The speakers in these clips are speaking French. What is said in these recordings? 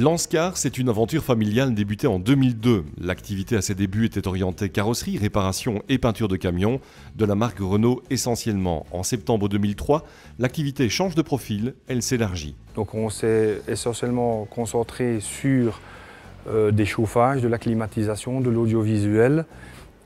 Lanscar, c'est une aventure familiale débutée en 2002. L'activité à ses débuts était orientée carrosserie, réparation et peinture de camions, de la marque Renault essentiellement. En septembre 2003, l'activité change de profil, elle s'élargit. Donc on s'est essentiellement concentré sur des chauffages, de la climatisation, de l'audiovisuel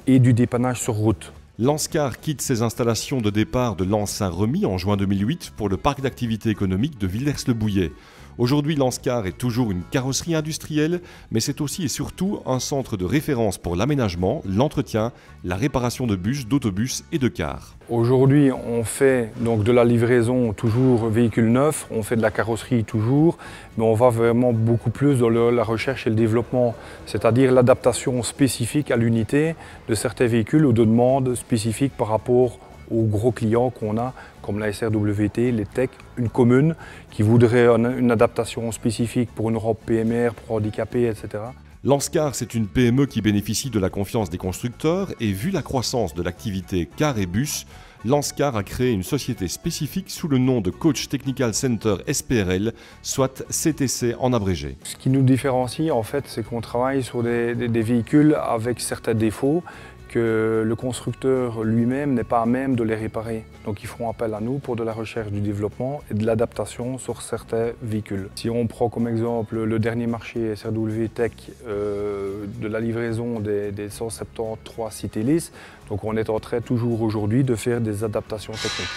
et du dépannage sur route. Lanscar quitte ses installations de départ de Lens-Saint-Remy en juin 2008 pour le parc d'activités économiques de Villers-le-Bouillet. Aujourd'hui, Lanscar est toujours une carrosserie industrielle, mais c'est aussi et surtout un centre de référence pour l'aménagement, l'entretien, la réparation de bus, d'autobus et de cars. Aujourd'hui, on fait donc de la livraison toujours véhicule neuf, on fait de la carrosserie toujours, mais on va vraiment beaucoup plus dans la recherche et le développement, c'est-à-dire l'adaptation spécifique à l'unité de certains véhicules ou de demandes spécifiques par rapport aux gros clients qu'on a, comme la SRWT, les Tech, une commune qui voudrait une adaptation spécifique pour une robe PMR, pour handicapés, etc. Lanscar, c'est une PME qui bénéficie de la confiance des constructeurs et vu la croissance de l'activité car et bus, Lanscar a créé une société spécifique sous le nom de Coach Technical Center SPRL, soit CTC en abrégé. Ce qui nous différencie en fait, c'est qu'on travaille sur des véhicules avec certains défauts que le constructeur lui-même n'est pas à même de les réparer. Donc ils feront appel à nous pour de la recherche, du développement et de l'adaptation sur certains véhicules. Si on prend comme exemple le dernier marché SRW Tech de la livraison des 173 Citélis, donc on est en train toujours aujourd'hui de faire des adaptations techniques.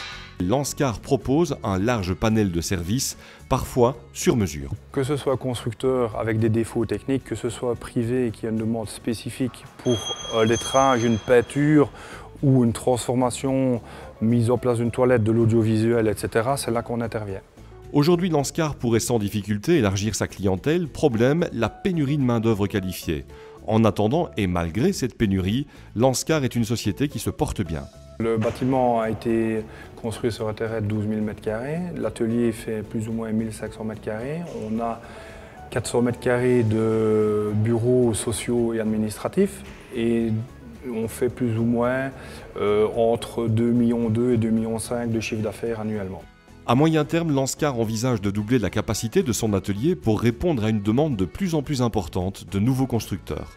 Lanscar propose un large panel de services, parfois sur mesure. Que ce soit constructeur avec des défauts techniques, que ce soit privé qui a une demande spécifique pour un lettrage, une peinture ou une transformation, mise en place d'une toilette, de l'audiovisuel, etc., c'est là qu'on intervient. Aujourd'hui, Lanscar pourrait sans difficulté élargir sa clientèle. Problème, la pénurie de main-d'œuvre qualifiée. En attendant, et malgré cette pénurie, Lanscar est une société qui se porte bien. Le bâtiment a été construit sur un terrain de 12 000 m². L'atelier fait plus ou moins 1500 m². On a 400 m² de bureaux sociaux et administratifs. Et on fait plus ou moins entre 2,2 millions et 2,5 millions de chiffre d'affaires annuellement. À moyen terme, Lanscar envisage de doubler la capacité de son atelier pour répondre à une demande de plus en plus importante de nouveaux constructeurs.